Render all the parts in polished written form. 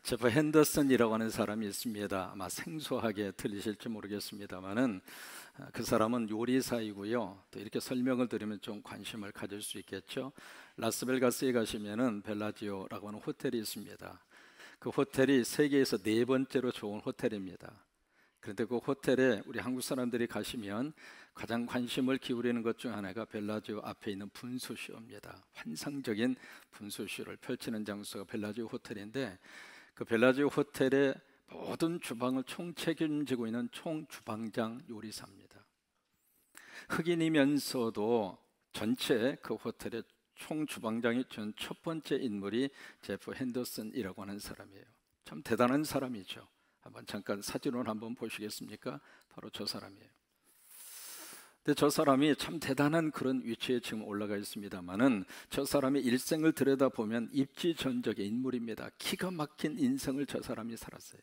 제프 핸더슨이라고 하는 사람이 있습니다. 아마 생소하게 들리실지 모르겠습니다만은 그 사람은 요리사이고요. 또 이렇게 설명을 드리면 좀 관심을 가질 수 있겠죠. 라스베가스에 가시면은 벨라지오라고 하는 호텔이 있습니다. 그 호텔이 세계에서 네 번째로 좋은 호텔입니다. 그런데 그 호텔에 우리 한국 사람들이 가시면 가장 관심을 기울이는 것 중 하나가 벨라지오 앞에 있는 분수쇼입니다. 환상적인 분수쇼를 펼치는 장소가 벨라지오 호텔인데, 그 벨라지오 호텔의 모든 주방을 총책임지고 있는 총주방장 요리사입니다. 흑인이면서도 전체 그 호텔의 총주방장이 전 첫 번째 인물이 제프 핸더슨이라고 하는 사람이에요. 참 대단한 사람이죠. 한번 잠깐 사진을 한번 보시겠습니까? 바로 저 사람이에요. 근데 저 사람이 참 대단한 그런 위치에 지금 올라가 있습니다만은, 저 사람의 일생을 들여다보면 입지전적의 인물입니다. 기가 막힌 인생을 저 사람이 살았어요.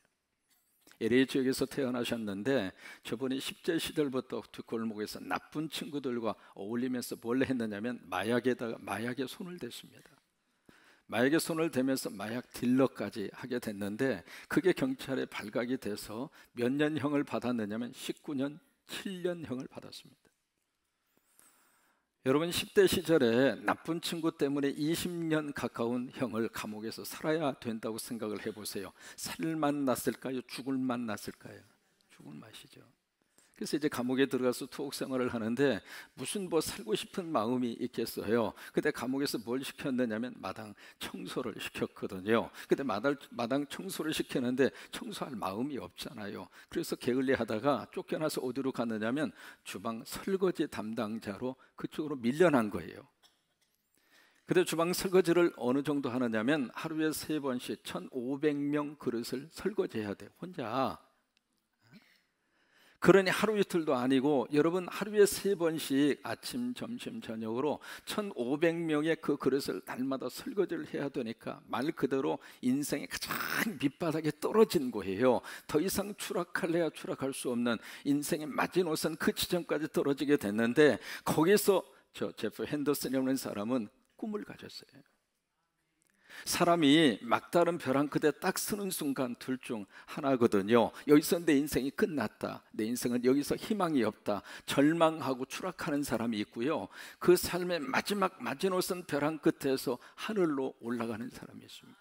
LA 지역에서 태어나셨는데, 저분이 10대 시절부터 뒷골목에서 나쁜 친구들과 어울리면서 뭘 했느냐면 마약에 손을 댔습니다. 마약에 손을 대면서 마약 딜러까지 하게 됐는데, 그게 경찰에 발각이 돼서 몇 년형을 받았느냐면 19년 7년형을 받았습니다. 여러분, 10대 시절에 나쁜 친구 때문에 20년 가까운 형을 감옥에서 살아야 된다고 생각을 해보세요. 살 맛 났을까요? 죽을 맛 났을까요? 죽을 맛이죠. 그래서 이제 감옥에 들어가서 투옥 생활을 하는데 무슨 살고 싶은 마음이 있겠어요. 근데 감옥에서 뭘 시켰느냐면 마당 청소를 시켰거든요. 근데 마당 청소를 시키는데 청소할 마음이 없잖아요. 그래서 게을리하다가 쫓겨나서 어디로 갔느냐면 주방 설거지 담당자로 그쪽으로 밀려난 거예요. 근데 주방 설거지를 어느 정도 하느냐면 하루에 3번씩 1,500명 그릇을 설거지해야 돼요, 혼자. 그러니 하루 이틀도 아니고, 여러분, 하루에 3번씩 아침, 점심, 저녁으로 1,500명의 그 그릇을 날마다 설거지를 해야 되니까 말 그대로 인생의 가장 밑바닥에 떨어진 거예요. 더 이상 추락할래야 추락할 수 없는 인생의 마지노선 그 지점까지 떨어지게 됐는데, 거기서 저 제프 핸더슨이라는 사람은 꿈을 가졌어요. 사람이 막다른 벼랑 끝에 딱 서는 순간 둘 중 하나거든요. 여기서 내 인생이 끝났다, 내 인생은 여기서 희망이 없다, 절망하고 추락하는 사람이 있고요, 그 삶의 마지막 마지노선 벼랑 끝에서 하늘로 올라가는 사람이 있습니다.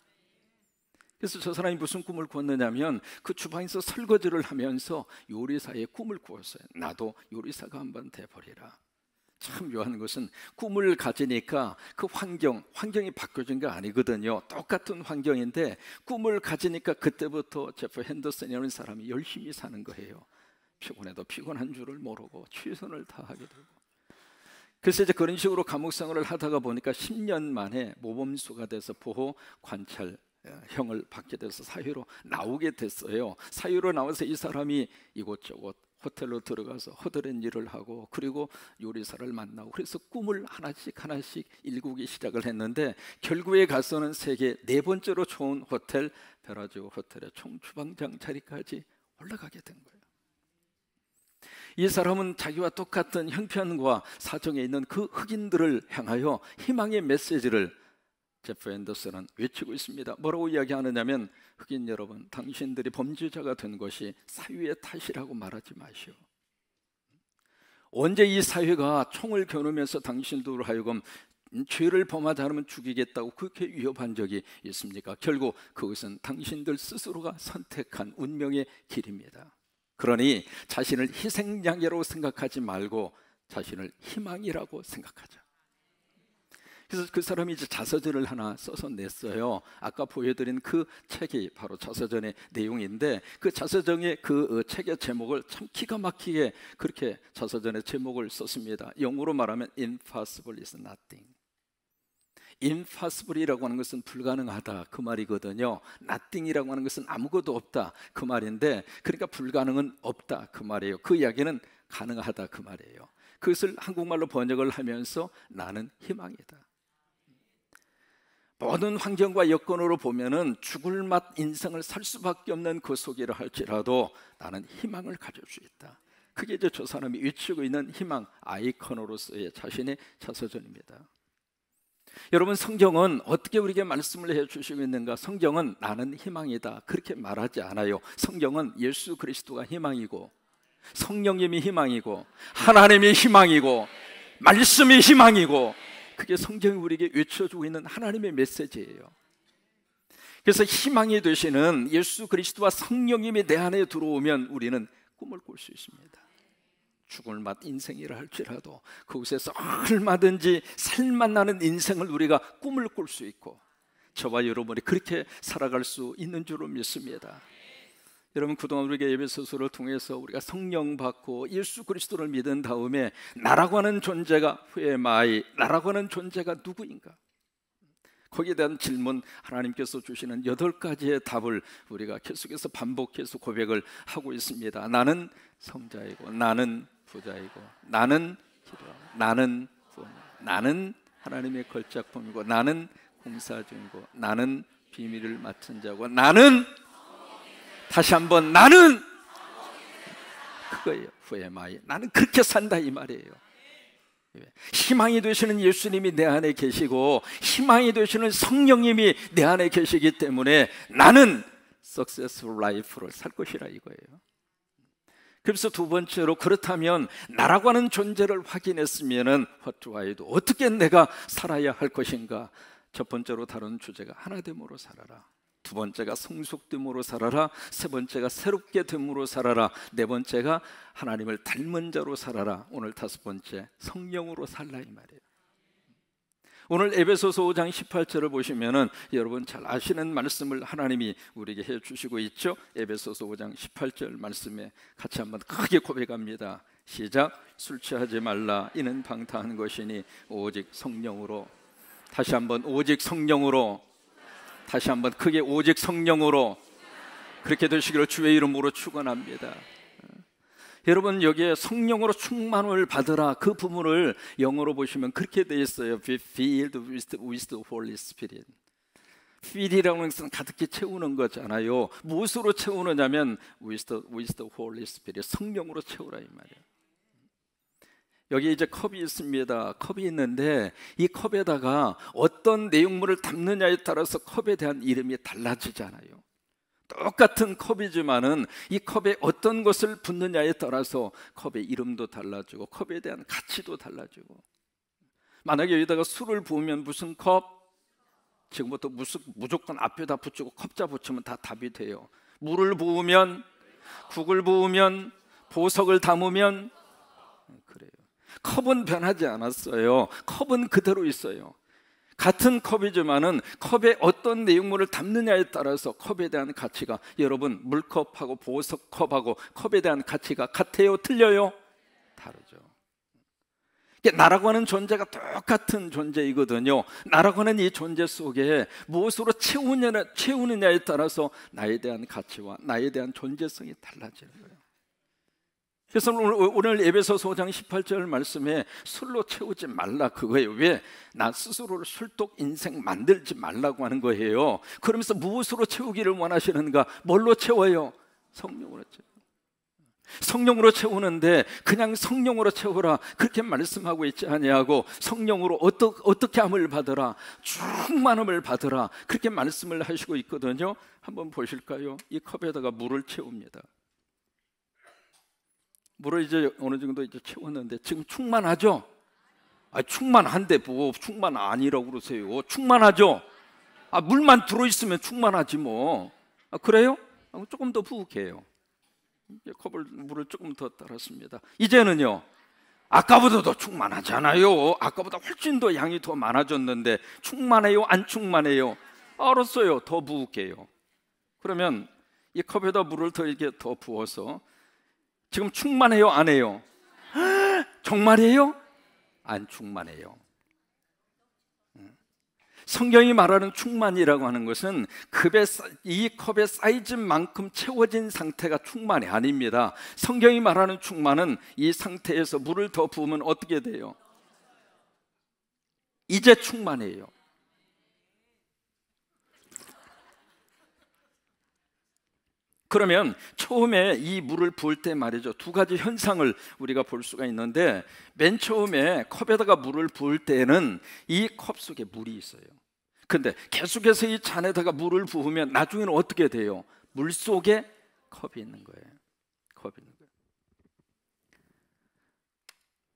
그래서 저 사람이 무슨 꿈을 꿨느냐면, 그 주방에서 설거지를 하면서 요리사의 꿈을 꾸었어요. 나도 요리사가 한번 돼버리라. 참 묘한 것은 꿈을 가지니까 그 환경이 바뀌어진 게 아니거든요. 똑같은 환경인데 꿈을 가지니까 그때부터 제프 핸더슨이라는 사람이 열심히 사는 거예요. 피곤해도 피곤한 줄을 모르고 최선을 다하게 되고. 그래서 이제 그런 식으로 감옥 생활을 하다가 보니까 10년 만에 모범수가 돼서 보호 관찰 형을 받게 돼서 사회로 나오게 됐어요. 사회로 나와서 이 사람이 이곳저곳 호텔로 들어가서 허드렛 일을 하고, 그리고 요리사를 만나고, 그래서 꿈을 하나씩 일구기 시작을 했는데, 결국에 가서는 세계 4번째로 좋은 호텔 벨라지오 호텔의 총주방장 자리까지 올라가게 된 거예요. 이 사람은 자기와 똑같은 형편과 사정에 있는 그 흑인들을 향하여 희망의 메시지를 제프 핸더슨은 외치고 있습니다. 뭐라고 이야기하느냐면, 흑인 여러분, 당신들이 범죄자가 된 것이 사회의 탓이라고 말하지 마시오. 언제 이 사회가 총을 겨누면서 당신들로 하여금 죄를 범하지 않으면 죽이겠다고 그렇게 위협한 적이 있습니까? 결국 그것은 당신들 스스로가 선택한 운명의 길입니다. 그러니 자신을 희생양이라고 생각하지 말고 자신을 희망이라고 생각하자. 그래서 그 사람이 이제 자서전을 하나 써서 냈어요. 아까 보여드린 그 책이 바로 자서전의 내용인데, 그 자서전의 그 책의 제목을 참 기가 막히게 그렇게 자서전의 제목을 썼습니다. 영어로 말하면 Impossible is nothing. Impossible이라고 하는 것은 불가능하다, 그 말이거든요. Nothing이라고 하는 것은 아무것도 없다, 그 말인데, 그러니까 불가능은 없다, 그 말이에요. 그 이야기는 가능하다, 그 말이에요. 그것을 한국말로 번역을 하면서 나는 희망이다. 모든 환경과 여건으로 보면은 죽을 맛 인생을 살 수밖에 없는 그 속이라 할지라도 나는 희망을 가질 수 있다. 그게 이제 저 사람이 외치고 있는 희망 아이콘으로서의 자신의 자서전입니다. 여러분, 성경은 어떻게 우리에게 말씀을 해주시고 있는가? 성경은 나는 희망이다 그렇게 말하지 않아요. 성경은 예수 그리스도가 희망이고, 성령님이 희망이고, 하나님이 희망이고, 말씀이 희망이고, 그게 성경이 우리에게 외쳐주고 있는 하나님의 메시지예요. 그래서 희망이 되시는 예수 그리스도와 성령님이 내 안에 들어오면 우리는 꿈을 꿀 수 있습니다. 죽을 맛 인생이라 할지라도 그곳에서 얼마든지 살맛나는 인생을 우리가 꿈을 꿀 수 있고, 저와 여러분이 그렇게 살아갈 수 있는 줄로 믿습니다. 여러분, 그동안 우리가 예배소서를 통해서 우리가 성령 받고 예수 그리스도를 믿은 다음에 나라고 하는 존재가 후에마이, 나라고 하는 존재가 누구인가? 거기에 대한 질문, 하나님께서 주시는 8가지의 답을 우리가 계속해서 반복해서 고백을 하고 있습니다. 나는 성자이고, 나는 부자이고, 나는 기도, 나는 부모, 나는 하나님의 걸작품이고, 나는 공사 중이고, 나는 비밀을 맡은 자고, 나는, 다시 한번, 나는, 그거예요. 후에마이, 나는 그렇게 산다 이 말이에요. 희망이 되시는 예수님이 내 안에 계시고, 희망이 되시는 성령님이 내 안에 계시기 때문에 나는 successful life를 살 것이라 이거예요. 그래서 두 번째로, 그렇다면 나라고 하는 존재를 확인했으면은 what do I do? 어떻게 내가 살아야 할 것인가? 첫 번째로 다룬 주제가 하나됨으로 살아라. 두 번째가 성숙됨으로 살아라. 세 번째가 새롭게 됨으로 살아라. 네 번째가 하나님을 닮은 자로 살아라. 오늘 다섯 번째, 성령으로 살라 이 말이에요. 오늘 에베소서 5장 18절을 보시면은 여러분 잘 아시는 말씀을 하나님이 우리에게 해주시고 있죠. 에베소서 5장 18절 말씀에 같이 한번 크게 고백합니다. 시작. 술 취하지 말라. 이는 방탕한 것이니 오직 성령으로. 다시 한번, 오직 성령으로. 다시 한번 크게, 오직 성령으로. 그렇게 되시기를 주의 이름으로 축원합니다. 여러분, 여기에 성령으로 충만을 받으라, 그 부분을 영어로 보시면 그렇게 되어 있어요. Be filled with the Holy Spirit. fill이라는 것은 가득히 채우는 거잖아요. 무엇으로 채우느냐면 with the Holy Spirit, 성령으로 채우라 이 말이에요. 여기 이제 컵이 있습니다. 컵이 있는데 이 컵에다가 어떤 내용물을 담느냐에 따라서 컵에 대한 이름이 달라지잖아요. 똑같은 컵이지만은 이 컵에 어떤 것을 붓느냐에 따라서 컵의 이름도 달라지고 컵에 대한 가치도 달라지고, 만약에 여기다가 술을 부으면 무슨 컵? 지금부터 무조건 앞에다 붙이고 컵자 붙이면 다 답이 돼요. 물을 부으면, 국을 부으면, 보석을 담으면, 그래요. 컵은 변하지 않았어요. 컵은 그대로 있어요. 같은 컵이지만은 컵에 어떤 내용물을 담느냐에 따라서 컵에 대한 가치가, 여러분, 물컵하고 보석컵하고 컵에 대한 가치가 같아요? 틀려요? 다르죠. 나라고 하는 존재가 똑같은 존재이거든요. 나라고 하는 이 존재 속에 무엇으로 채우느냐에 따라서 나에 대한 가치와 나에 대한 존재성이 달라지는 거예요. 그래서 오늘 에베소서 5장 18절 말씀에 술로 채우지 말라 그거예요. 왜? 나 스스로를 술독 인생 만들지 말라고 하는 거예요. 그러면서 무엇으로 채우기를 원하시는가? 뭘로 채워요? 성령으로 채워요. 성령으로 채우는데 그냥 성령으로 채우라 그렇게 말씀하고 있지 아니하고, 성령으로 어떻게 함을 받으라, 충만함을 받으라 그렇게 말씀을 하시고 있거든요. 한번 보실까요? 이 컵에다가 물을 채웁니다. 물을 이제 어느 정도 이제 채웠는데 지금 충만하죠? 충만한데 뭐 충만 아니라고 그러세요? 충만하죠? 물만 들어있으면 충만하지 뭐. 그래요? 조금 더 부을게요. 물을 조금 더 따랐습니다. 이제는요, 아까보다 더 충만하잖아요. 아까보다 훨씬 더 양이 더 많아졌는데 충만해요? 안 충만해요? 알았어요. 더 부을게요. 그러면 이 컵에다 물을 더 이렇게 더 부어서 지금 충만해요? 안 해요? 정말이에요? 안 충만해요. 성경이 말하는 충만이라고 하는 것은 이 컵의 사이즈만큼 채워진 상태가 충만이 아닙니다. 성경이 말하는 충만은 이 상태에서 물을 더 부으면 어떻게 돼요? 이제 충만해요. 그러면 처음에 이 물을 부을 때 말이죠, 두 가지 현상을 우리가 볼 수가 있는데, 맨 처음에 컵에다가 물을 부을 때는 이 컵 속에 물이 있어요. 근데 계속해서 이 잔에다가 물을 부으면 나중에는 어떻게 돼요? 물 속에 컵이 있는 거예요. 컵이 있는 거예요.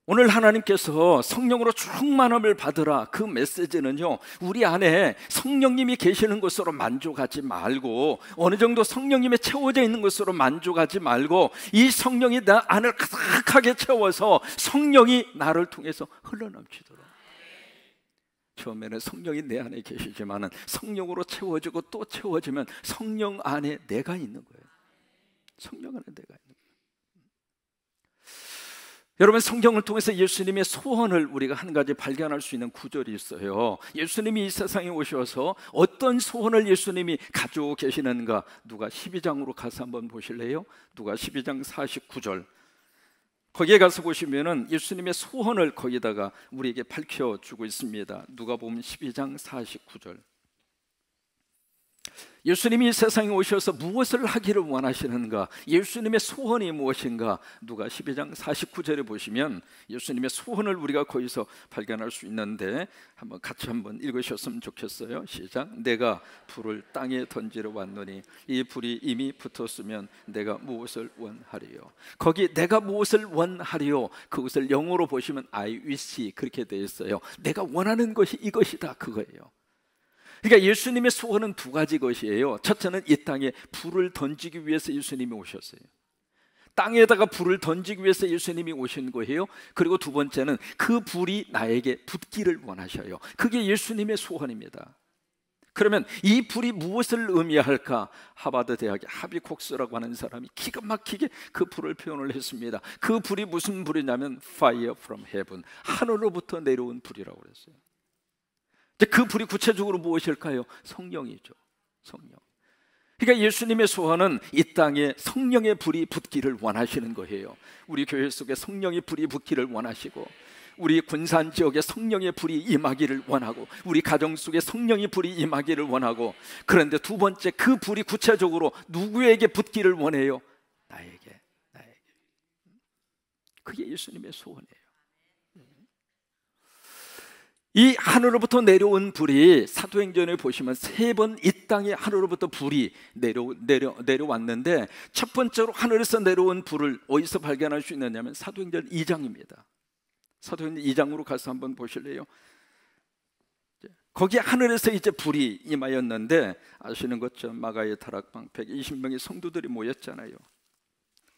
오늘 하나님께서 성령으로 충만함을 받으라, 그 메시지는요, 우리 안에 성령님이 계시는 것으로 만족하지 말고, 어느 정도 성령님에 채워져 있는 것으로 만족하지 말고, 이 성령이 나 안을 가득하게 채워서 성령이 나를 통해서 흘러넘치도록. 처음에는 성령이 내 안에 계시지만은 성령으로 채워지고 또 채워지면 성령 안에 내가 있는 거예요. 성령 안에 내가 있는 거예요. 여러분, 성경을 통해서 예수님의 소원을 우리가 한 가지 발견할 수 있는 구절이 있어요. 예수님이 이 세상에 오셔서 어떤 소원을 예수님이 가지고 계시는가, 누가 12장으로 가서 한번 보실래요? 누가 12장 49절. 거기에 가서 보시면은 예수님의 소원을 거기다가 우리에게 밝혀주고 있습니다. 누가복음 12장 49절. 예수님이 이 세상에 오셔서 무엇을 하기를 원하시는가, 예수님의 소원이 무엇인가, 누가 12장 49절에 보시면 예수님의 소원을 우리가 거기서 발견할 수 있는데, 같이 한번 읽으셨으면 좋겠어요. 시작. 내가 불을 땅에 던지러 왔노니 이 불이 이미 붙었으면 내가 무엇을 원하리요. 거기 내가 무엇을 원하리요, 그것을 영어로 보시면 I wish, 그렇게 되어 있어요. 내가 원하는 것이 이것이다, 그거예요. 그러니까 예수님의 소원은 두 가지 것이에요. 첫째는 이 땅에 불을 던지기 위해서 예수님이 오셨어요. 땅에다가 불을 던지기 위해서 예수님이 오신 거예요. 그리고 두 번째는 그 불이 나에게 붙기를 원하셔요. 그게 예수님의 소원입니다. 그러면 이 불이 무엇을 의미할까? 하버드 대학의 하비 콕스라고 하는 사람이 기가 막히게 그 불을 표현을 했습니다. 그 불이 무슨 불이냐면 Fire from heaven, 하늘로부터 내려온 불이라고 그랬어요. 그 불이 구체적으로 무엇일까요? 성령이죠. 성령. 그러니까 예수님의 소원은 이 땅에 성령의 불이 붙기를 원하시는 거예요. 우리 교회 속에 성령의 불이 붙기를 원하시고, 우리 군산 지역에 성령의 불이 임하기를 원하고, 우리 가정 속에 성령의 불이 임하기를 원하고. 그런데 두 번째, 그 불이 구체적으로 누구에게 붙기를 원해요? 나에게. 그게 예수님의 소원이에요. 이 하늘로부터 내려온 불이, 사도행전에 보시면 세 번 이 땅에 하늘로부터 불이 내려왔는데, 첫 번째로 하늘에서 내려온 불을 어디서 발견할 수 있느냐면 사도행전 2장입니다. 사도행전 2장으로 가서 한번 보실래요? 거기 하늘에서 이제 불이 임하였는데, 아시는 것처럼 마가의 다락방 120명의 성도들이 모였잖아요.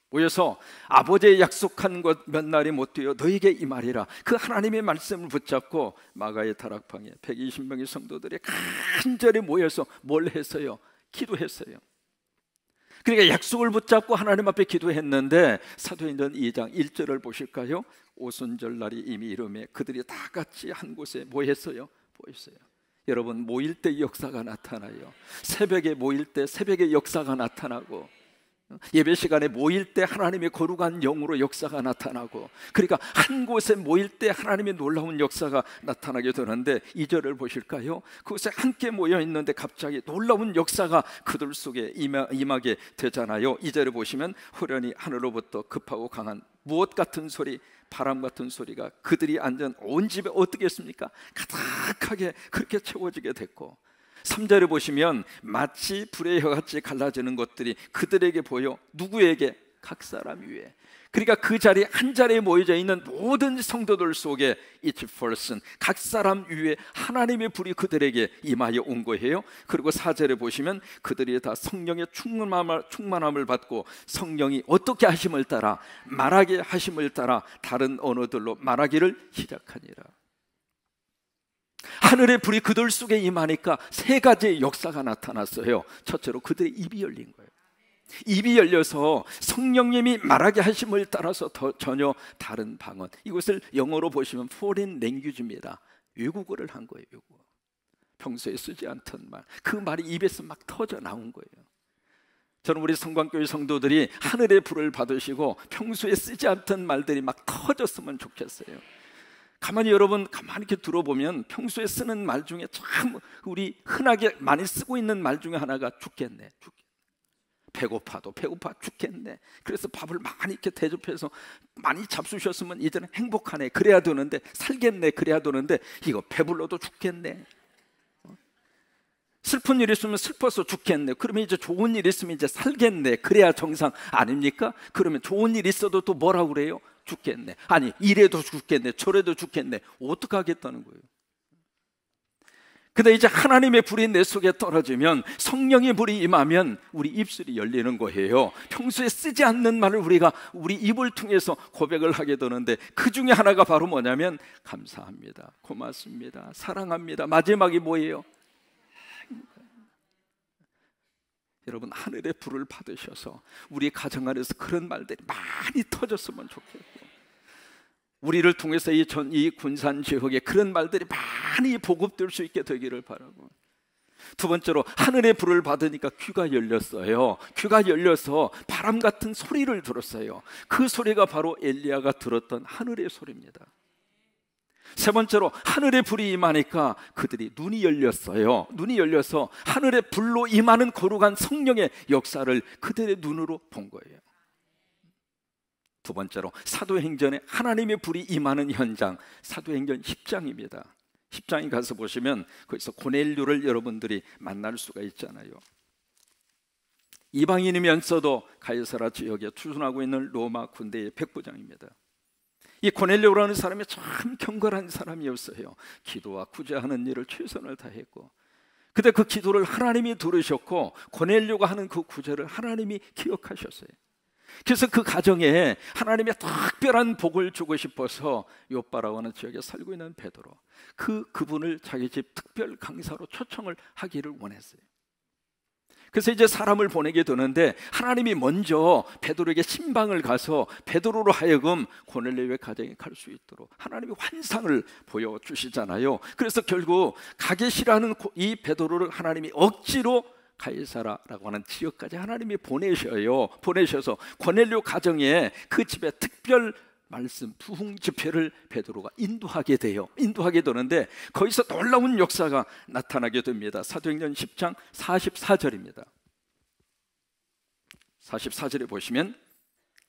모여서 아버지의 약속한 것 몇 날이 못 되어 너에게 임하리라, 그 하나님의 말씀을 붙잡고 마가의 다락방에 120명의 성도들이 간절히 모여서 뭘 했어요? 기도했어요. 그러니까 약속을 붙잡고 하나님 앞에 기도했는데, 사도행전 2장 1절을 보실까요? 오순절 날이 이미 이르매 그들이 다 같이 한 곳에 모였어요. 여러분, 모일 때 역사가 나타나요. 새벽에 모일 때 새벽에 역사가 나타나고, 예배 시간에 모일 때 하나님의 거룩한 영으로 역사가 나타나고, 그러니까 한 곳에 모일 때 하나님의 놀라운 역사가 나타나게 되는데, 2절을 보실까요? 그곳에 함께 모여 있는데 갑자기 놀라운 역사가 그들 속에 임하게 되잖아요. 2절을 보시면 후련히 하늘로부터 급하고 강한 무엇 같은 소리, 바람 같은 소리가 그들이 앉은 온 집에 어떻게 했습니까? 가득하게 그렇게 채워지게 됐고, 3절에 보시면 마치 불의 혀같이 갈라지는 것들이 그들에게 보여. 누구에게? 각 사람 위에. 그러니까 그 자리에 한 자리에 모여져 있는 모든 성도들 속에 each person, 각 사람 위에 하나님의 불이 그들에게 임하여 온 거예요. 그리고 4절에 보시면 그들이 다 성령의 충만함을 받고 성령이 어떻게 하심을 따라, 말하게 하심을 따라 다른 언어들로 말하기를 시작하니라. 하늘의 불이 그들 속에 임하니까 세 가지의 역사가 나타났어요. 첫째로 그들의 입이 열린 거예요. 입이 열려서 성령님이 말하게 하심을 따라서 전혀 다른 방언, 이것을 영어로 보시면 foreign language입니다. 외국어를 한 거예요. 외국어. 평소에 쓰지 않던 말, 그 말이 입에서 막 터져 나온 거예요. 저는 우리 성광교회 성도들이 하늘의 불을 받으시고 평소에 쓰지 않던 말들이 막 터졌으면 좋겠어요. 여러분 가만히 이렇게 들어보면 평소에 쓰는 말 중에 참 우리 흔하게 많이 쓰고 있는 말 중에 하나가 죽겠네. 배고파도 배고파 죽겠네. 그래서 밥을 많이 이렇게 대접해서 많이 잡수셨으면 이제는 행복하네, 그래야 되는데, 살겠네, 그래야 되는데, 이거 배불러도 죽겠네. 슬픈 일 있으면 슬퍼서 죽겠네. 그러면 이제 좋은 일 있으면 이제 살겠네, 그래야 정상 아닙니까? 그러면 좋은 일 있어도 또 뭐라고 그래요? 죽겠네. 아니, 이래도 죽겠네, 저래도 죽겠네. 어떻게 하겠다는 거예요? 근데 이제 하나님의 불이 내 속에 떨어지면, 성령의 불이 임하면 우리 입술이 열리는 거예요. 평소에 쓰지 않는 말을 우리가 우리 입을 통해서 고백을 하게 되는데, 그 중에 하나가 바로 뭐냐면 감사합니다, 고맙습니다, 사랑합니다. 마지막이 뭐예요? 여러분, 하늘의 불을 받으셔서 우리 가정 안에서 그런 말들이 많이 터졌으면 좋겠고, 우리를 통해서 이 군산 지역에 그런 말들이 많이 보급될 수 있게 되기를 바라고, 두 번째로 하늘의 불을 받으니까 귀가 열렸어요. 귀가 열려서 바람 같은 소리를 들었어요. 그 소리가 바로 엘리야가 들었던 하늘의 소리입니다. 세 번째로 하늘의 불이 임하니까 그들이 눈이 열렸어요. 눈이 열려서 하늘의 불로 임하는 거룩한 성령의 역사를 그들의 눈으로 본 거예요. 두 번째로 사도행전에 하나님의 불이 임하는 현장, 사도행전 10장입니다 10장에 가서 보시면 거기서 고넬료를 여러분들이 만날 수가 있잖아요. 이방인이면서도 가이사라 지역에 투순하고 있는 로마 군대의 백부장입니다. 이 고넬료라는 사람이 참 경건한 사람이었어요. 기도와 구제하는 일을 최선을 다했고, 근데 그 기도를 하나님이 들으셨고, 고넬료가 하는 그 구제를 하나님이 기억하셨어요. 그래서 그 가정에 하나님의 특별한 복을 주고 싶어서 요빠라고 하는 지역에 살고 있는 베드로, 그분을 자기 집 특별 강사로 초청을 하기를 원했어요. 그래서 이제 사람을 보내게 되는데, 하나님이 먼저 베드로에게 신방을 가서 베드로로 하여금 고넬료의 가정에 갈 수 있도록 하나님이 환상을 보여주시잖아요. 그래서 결국 가기 싫어하는 이 베드로를 하나님이 억지로 가이사라라고 하는 지역까지 하나님이 보내셔서 고넬료 가정에 그 집에 특별 말씀 부흥 집회를 베드로가 인도하게 되는데, 거기서 놀라운 역사가 나타나게 됩니다. 사도행전 10장 44절입니다 44절에 보시면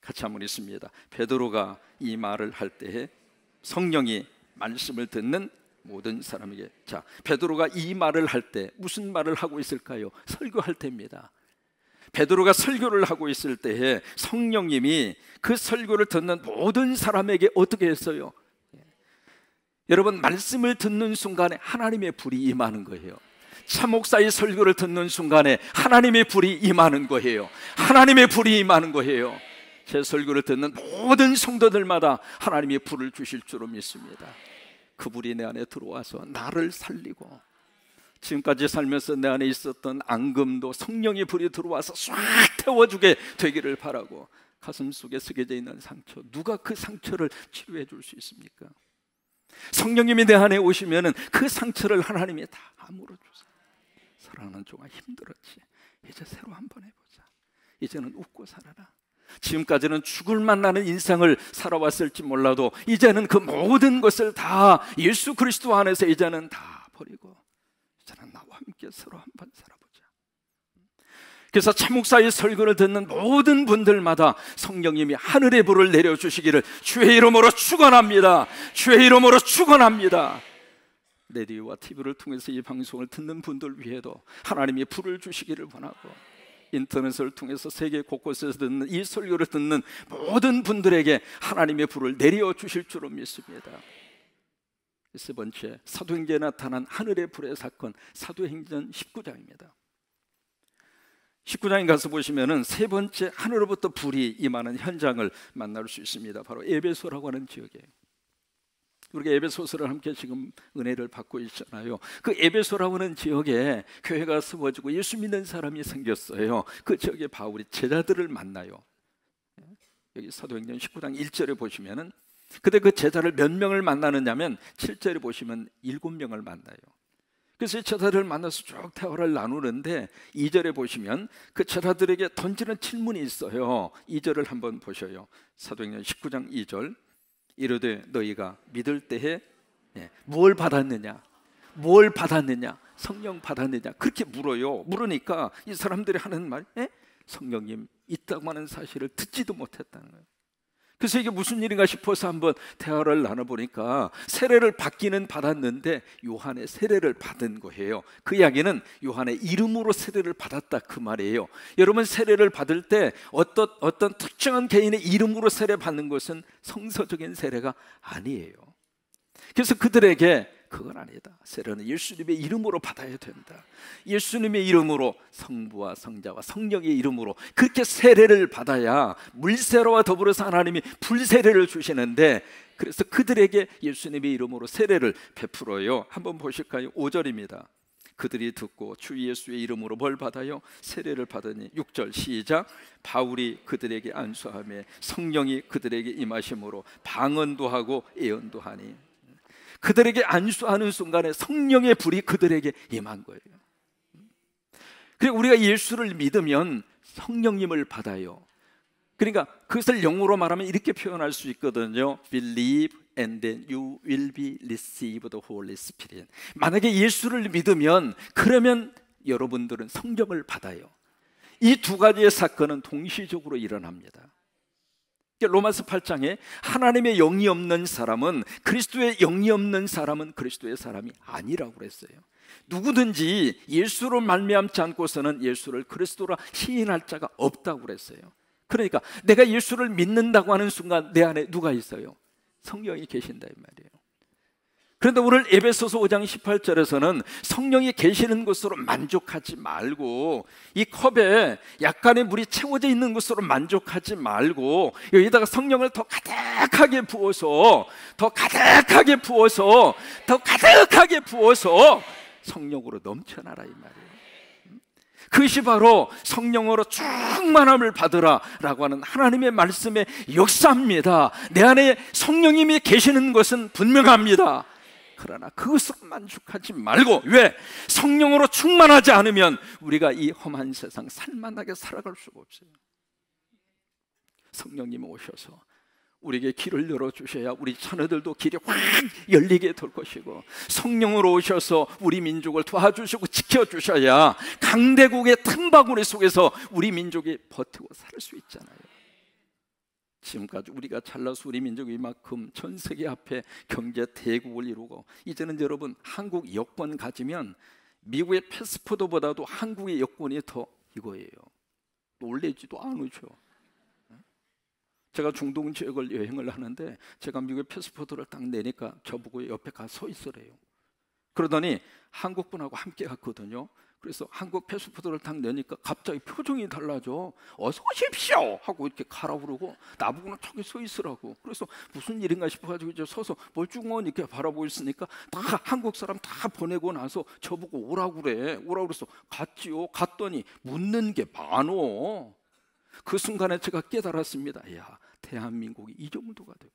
같이 한번 읽습니다. 베드로가 이 말을 할 때에 성령이 말씀을 듣는 모든 사람에게, 자, 베드로가 이 말을 할 때 무슨 말을 하고 있을까요? 설교할 때입니다. 베드로가 설교를 하고 있을 때에 성령님이 그 설교를 듣는 모든 사람에게 어떻게 했어요? 여러분, 말씀을 듣는 순간에 하나님의 불이 임하는 거예요. 차 목사의 설교를 듣는 순간에 하나님의 불이 임하는 거예요. 하나님의 불이 임하는 거예요. 제 설교를 듣는 모든 성도들마다 하나님의 불을 주실 줄로 믿습니다. 그 불이 내 안에 들어와서 나를 살리고, 지금까지 살면서 내 안에 있었던 앙금도 성령의 불이 들어와서 싹 태워주게 되기를 바라고, 가슴 속에 새겨져 있는 상처, 누가 그 상처를 치료해 줄 수 있습니까? 성령님이 내 안에 오시면은 그 상처를 하나님이 다 아물어주세요. 사랑하는 종아, 힘들었지? 이제 새로 한번 해보자. 이제는 웃고 살아라. 지금까지는 죽을만 나는 인생을 살아왔을지 몰라도 이제는 그 모든 것을 다 예수 그리스도 안에서 이제는 다 버리고, 이제는 나와 함께 서로 한번 살아보자. 그래서 참목사의 설교를 듣는 모든 분들마다 성령님이 하늘의 불을 내려주시기를 주의 이름으로 축원합니다. 주의 이름으로 축원합니다. 라디오와 TV를 통해서 이 방송을 듣는 분들 위에도 하나님이 불을 주시기를 원하고, 인터넷을 통해서 세계 곳곳에서 듣는 이 설교를 듣는 모든 분들에게 하나님의 불을 내려주실 줄로 믿습니다. 세 번째, 사도행전에 나타난 하늘의 불의 사건, 사도행전 19장입니다 19장에 가서 보시면은 세 번째 하늘로부터 불이 임하는 현장을 만날 수 있습니다. 바로 에베소라고 하는 지역이에요. 우리가 에베소서를 함께 지금 은혜를 받고 있잖아요. 그 에베소라고 하는 지역에 교회가 세워지고 예수 믿는 사람이 생겼어요. 그 지역에 바울이 제자들을 만나요. 여기 사도행전 19장 1절에 보시면은, 근데 그 제자를 몇 명을 만나느냐면 7절에 보시면 7명을 만나요. 그래서 제자들을 만나서 쭉 대화를 나누는데 2절에 보시면 그 제자들에게 던지는 질문이 있어요. 2절을 한번 보셔요. 사도행전 19장 2절, 이르되 너희가 믿을 때에 뭘 받았느냐? 성령 받았느냐? 그렇게 물어요. 물으니까 이 사람들이 하는 말, 성령님 있다고 하는 사실을 듣지도 못했다는 거예요. 그래서 이게 무슨 일인가 싶어서 한번 대화를 나눠보니까 세례를 받기는 받았는데 요한의 세례를 받은 거예요. 그 이야기는 요한의 이름으로 세례를 받았다 그 말이에요. 여러분, 세례를 받을 때 어떤 특정한 개인의 이름으로 세례 받는 것은 성서적인 세례가 아니에요. 그래서 그들에게 그건 아니다. 세례는 예수님의 이름으로 받아야 된다. 예수님의 이름으로, 성부와 성자와 성령의 이름으로 그렇게 세례를 받아야 물세례와 더불어서 하나님이 불세례를 주시는데, 그래서 그들에게 예수님의 이름으로 세례를 베풀어요. 한번 보실까요? 5절입니다. 그들이 듣고 주 예수의 이름으로 뭘 받아요? 세례를 받으니. 6절 시작. 바울이 그들에게 안수하며 성령이 그들에게 임하심으로 방언도 하고 예언도 하니. 그들에게 안수하는 순간에 성령의 불이 그들에게 임한 거예요. 그리고 우리가 예수를 믿으면 성령님을 받아요. 그러니까 그것을 영어로 말하면 이렇게 표현할 수 있거든요. Believe and then you will be received the Holy Spirit. 만약에 예수를 믿으면, 그러면 여러분들은 성령을 받아요. 이 두 가지의 사건은 동시적으로 일어납니다. 로마서 8장에 하나님의 영이 없는 사람은, 그리스도의 영이 없는 사람은 그리스도의 사람이 아니라고 그랬어요. 누구든지 예수로 말미암지 않고서는 예수를 그리스도라 시인할 자가 없다고 그랬어요. 그러니까 내가 예수를 믿는다고 하는 순간 내 안에 누가 있어요? 성령이 계신다 이 말이에요. 그런데 오늘 에베소서 5장 18절에서는 성령이 계시는 것으로 만족하지 말고, 이 컵에 약간의 물이 채워져 있는 것으로 만족하지 말고, 여기다가 성령을 더 가득하게 부어서, 더 가득하게 부어서, 더 가득하게 부어서 성령으로 넘쳐나라 이 말이에요. 그것이 바로 성령으로 충만함을 받으라 라고 하는 하나님의 말씀의 역사입니다. 내 안에 성령님이 계시는 것은 분명합니다. 그러나 그것으로 만족하지 말고, 왜? 성령으로 충만하지 않으면 우리가 이 험한 세상 살만하게 살아갈 수가 없어요. 성령님 오셔서 우리에게 길을 열어주셔야 우리 자녀들도 길이 확 열리게 될 것이고, 성령으로 오셔서 우리 민족을 도와주시고 지켜주셔야 강대국의 틈바구니 속에서 우리 민족이 버티고 살 수 있잖아요. 지금까지 우리가 잘나서 우리 민족이 이만큼 전 세계 앞에 경제 대국을 이루고, 이제는 여러분 한국 여권 가지면 미국의 패스포드보다도 한국의 여권이 더 이거예요. 놀래지도 않으죠. 제가 중동 지역을 여행을 하는데 제가 미국의 패스포드를 딱 내니까 저보고 옆에 가서 서 있으래요. 그러더니 한국분하고 함께 갔거든요. 그래서 한국 패스포드를 딱 내니까 갑자기 표정이 달라져. 어서 오십시오 하고 이렇게 가라고 그러고, 나보고는 저기 서 있으라고. 그래서 무슨 일인가 싶어가지고 이제 서서 멀쩡한 이렇게 바라보고 있으니까 다 한국 사람 다 보내고 나서 저보고 오라고 그래. 오라고 그래서 갔지요. 갔더니 묻는 게 많어. 그 순간에 제가 깨달았습니다. 야, 대한민국이 이 정도가 되고.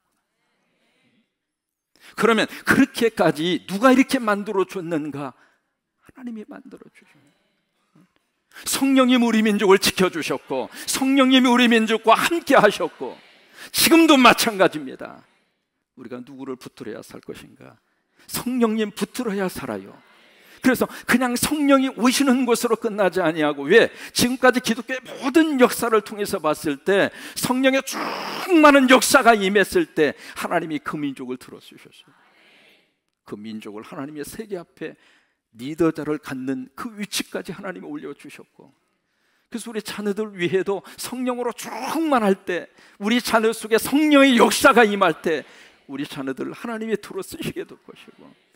그러면 그렇게까지 누가 이렇게 만들어 줬는가? 하나님이 만들어 주셔요. 성령님이 우리 민족을 지켜주셨고, 성령님이 우리 민족과 함께 하셨고, 지금도 마찬가지입니다. 우리가 누구를 붙들어야 살 것인가? 성령님 붙들어야 살아요. 그래서 그냥 성령이 오시는 것으로 끝나지 아니하고, 왜? 지금까지 기독교의 모든 역사를 통해서 봤을 때 성령의 충만한 역사가 임했을 때 하나님이 그 민족을 들어주셨어요. 그 민족을 하나님의 세계 앞에 리더자를 갖는 그 위치까지 하나님이 올려주셨고, 그래서 우리 자녀들 위해도 성령으로 충만할 때, 우리 자녀 속에 성령의 역사가 임할 때 우리 자녀들을 하나님이 들어 쓰시게 될 것이고,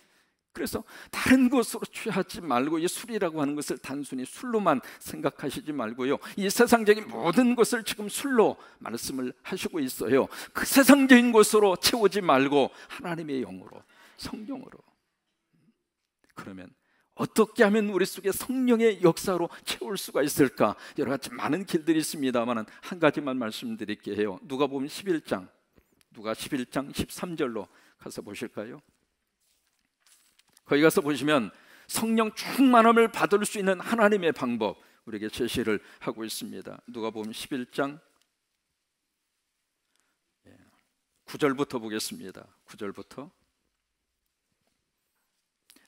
그래서 다른 것으로 취하지 말고, 이 술이라고 하는 것을 단순히 술로만 생각하시지 말고요, 이 세상적인 모든 것을 지금 술로 말씀을 하시고 있어요. 그 세상적인 것으로 채우지 말고 하나님의 영으로, 성령으로. 그러면 어떻게 하면 우리 속에 성령의 역사로 채울 수가 있을까? 여러 가지 많은 길들이 있습니다만 한 가지만 말씀드릴게요. 누가복음 11장, 누가 11장 13절로 가서 보실까요? 거기 가서 보시면 성령 충만함을 받을 수 있는 하나님의 방법 우리에게 제시를 하고 있습니다. 누가복음 11장 9절부터 보겠습니다. 9절부터.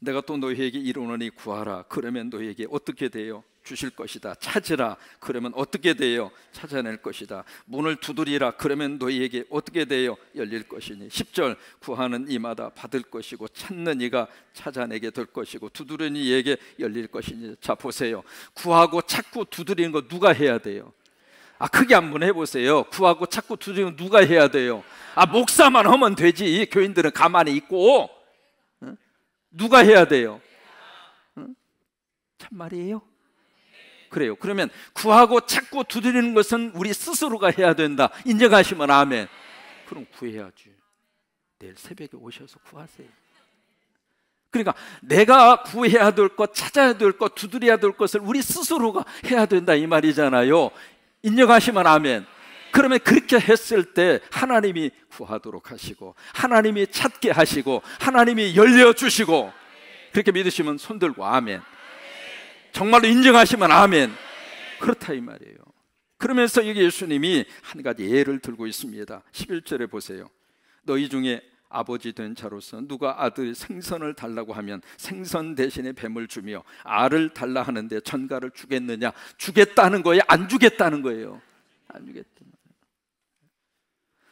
내가 또 너희에게 이르노니 구하라. 그러면 너희에게 어떻게 돼요? 주실 것이다. 찾으라, 그러면 어떻게 돼요? 찾아낼 것이다. 문을 두드리라, 그러면 너희에게 어떻게 돼요? 열릴 것이니. 10절, 구하는 이마다 받을 것이고 찾는 이가 찾아내게 될 것이고 두드리는 이에게 열릴 것이니. 자, 보세요. 구하고 찾고 두드리는 거 누가 해야 돼요? 크게 한번 해보세요. 구하고 찾고 두드리는 거 누가 해야 돼요? 목사만 하면 되지. 교인들은 가만히 있고. 누가 해야 돼요? 참말이에요? 그래요. 그러면 구하고 찾고 두드리는 것은 우리 스스로가 해야 된다. 인정하시면 아멘. 그럼 구해야지. 내일 새벽에 오셔서 구하세요. 그러니까 내가 구해야 될 것, 찾아야 될 것, 두드려야 될 것을 우리 스스로가 해야 된다 이 말이잖아요. 인정하시면 아멘. 그러면 그렇게 했을 때 하나님이 구하도록 하시고 하나님이 찾게 하시고 하나님이 열려주시고, 그렇게 믿으시면 손 들고 아멘. 정말로 인정하시면 아멘. 그렇다 이 말이에요. 그러면서 여기 예수님이 한 가지 예를 들고 있습니다. 11절에 보세요. 너희 중에 아버지 된 자로서 누가 아들 생선을 달라고 하면 생선 대신에 뱀을 주며 알을 달라 하는데 전갈을 주겠느냐? 주겠다는 거예요? 안 주겠다는 거예요? 안 주겠다.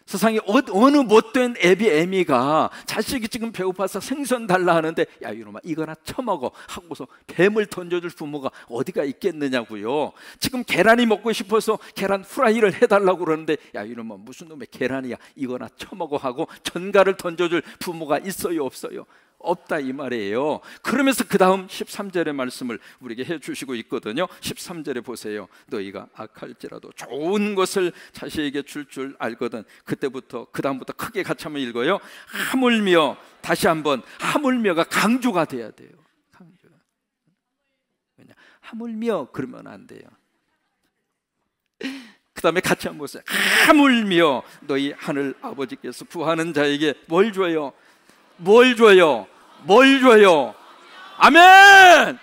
세상에 어느 못된 애미가 자식이 지금 배고파서 생선 달라 하는데 야 이놈아 이거나 처먹어 하고서 뱀을 던져줄 부모가 어디가 있겠느냐고요. 지금 계란이 먹고 싶어서 계란 후라이를 해달라고 그러는데 야 이놈아 무슨 놈의 계란이야 이거나 처먹어 하고 전갈을 던져줄 부모가 있어요 없어요? 없다 이 말이에요. 그러면서 그 다음 13절의 말씀을 우리에게 해주시고 있거든요. 13절에 보세요. 너희가 악할지라도 좋은 것을 자식에게 줄 알거든. 그때부터 그 다음부터 크게 같이 한번 읽어요. 하물며, 다시 한번 하물며가 강조가 돼야 돼요. 강조. 하물며 그러면 안 돼요. 그 다음에 같이 한번 보세요. 하물며 너희 하늘 아버지께서 구하는 자에게 뭘 줘요? 뭘 줘요? 뭘 줘요? 아멘!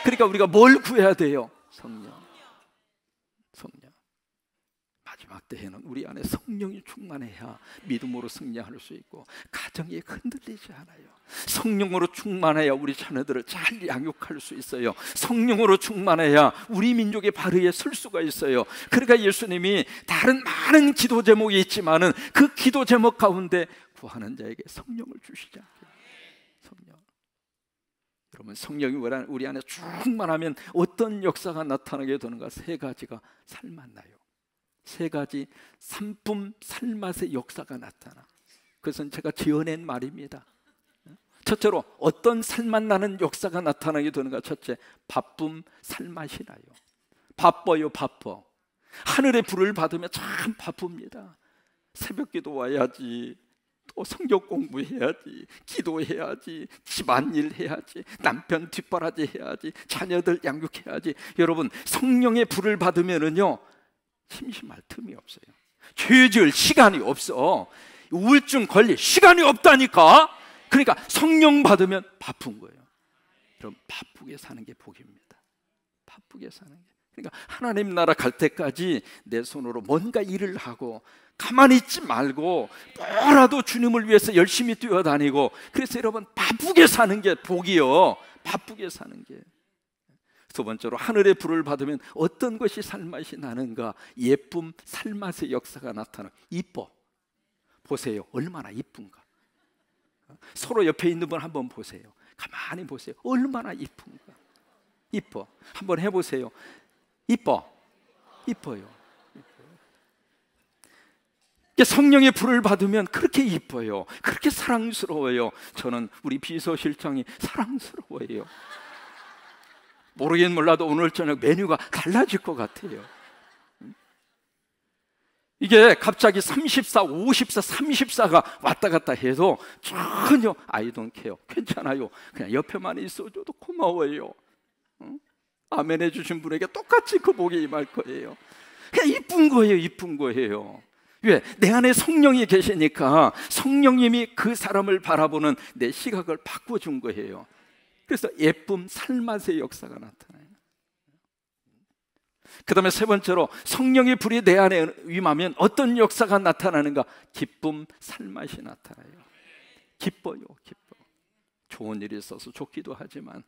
그러니까 우리가 뭘 구해야 돼요? 성령. 성령. 마지막 때에는 우리 안에 성령이 충만해야 믿음으로 승리할 수 있고 가정이 흔들리지 않아요. 성령으로 충만해야 우리 자녀들을 잘 양육할 수 있어요. 성령으로 충만해야 우리 민족의 발의에 설 수가 있어요. 그러니까 예수님이 다른 많은 기도 제목이 있지만은 그 기도 제목 가운데 구하는 자에게 성령을 주시지 않게. 성령. 여러분 성령이 우리 안에 충만하면 어떤 역사가 나타나게 되는가? 세 가지가 삶았나요? 세 가지 삼품 살맛의 역사가 나타나. 그것은 제가 지어낸 말입니다. 첫째로 어떤 살맛 나는 역사가 나타나게 되는가? 첫째, 바쁨 살맛이 나요. 바빠요, 바빠. 하늘의 불을 받으면 참 바쁩니다. 새벽기도 와야지, 또 성경 공부해야지, 기도해야지, 집안일 해야지, 남편 뒷바라지 해야지, 자녀들 양육해야지. 여러분 성령의 불을 받으면은요 심심할 틈이 없어요. 죄 지을 시간이 없어. 우울증 걸릴 시간이 없다니까. 그러니까 성령 받으면 바쁜 거예요. 그럼 바쁘게 사는 게 복입니다. 바쁘게 사는 게. 그러니까 하나님 나라 갈 때까지 내 손으로 뭔가 일을 하고 가만히 있지 말고 뭐라도 주님을 위해서 열심히 뛰어다니고, 그래서 여러분 바쁘게 사는 게 복이요. 바쁘게 사는 게. 두 번째로 하늘의 불을 받으면 어떤 것이 살맛이 나는가? 예쁨 살맛의 역사가 나타나. 이뻐. 보세요. 얼마나 이쁜가. 서로 옆에 있는 분 한번 보세요. 가만히 보세요. 얼마나 이쁜가. 이뻐. 한번 해보세요. 이뻐. 이뻐요. 성령의 불을 받으면 그렇게 이뻐요. 그렇게 사랑스러워요. 저는 우리 비서실장이 사랑스러워요. 모르긴 몰라도 오늘 저녁 메뉴가 달라질 것 같아요. 이게 갑자기 34, 54, 34가 왔다 갔다 해도 전혀 I don't care. 괜찮아요. 그냥 옆에만 있어줘도 고마워요. 아멘 해주신 분에게 똑같이 그 복이 임할 거예요. 그냥 이쁜 거예요. 이쁜 거예요. 왜? 내 안에 성령이 계시니까 성령님이 그 사람을 바라보는 내 시각을 바꿔준 거예요. 그래서 예쁨 살맛의 역사가 나타나요. 그 다음에 세 번째로 성령의 불이 내 안에 임하면 어떤 역사가 나타나는가? 기쁨 살맛이 나타나요. 기뻐요. 기뻐. 좋은 일이 있어서 좋기도 하지만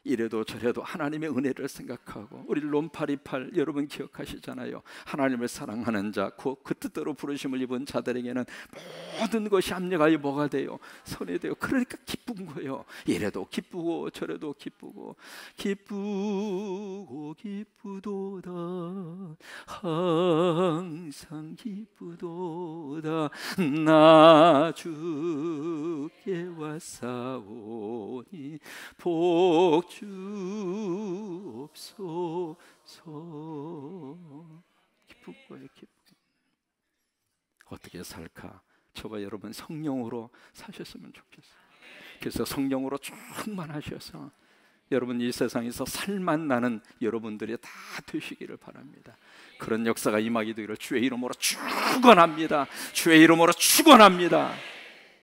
이래도 저래도 하나님의 은혜를 생각하고, 우리 롬파리팔 여러분 기억하시잖아요. 하나님을 사랑하는 자, 그 뜻대로 부르심을 입은 자들에게는 모든 것이 합력하여 뭐가 돼요? 선이 돼요. 그러니까 기쁜 거예요. 이래도 기쁘고 저래도 기쁘고, 기쁘고 기쁘도다 항상 기쁘도다 나 주께 왔사오니 복 주옵소서. 기쁜 거예요. 기쁜. 어떻게 살까? 저와 여러분 성령으로 사셨으면 좋겠어요. 그래서 성령으로 충만하셔서 여러분 이 세상에서 살만 나는 여러분들이 다 되시기를 바랍니다. 그런 역사가 임하게 되기를 주의 이름으로 축원합니다. 주의 이름으로 축원합니다.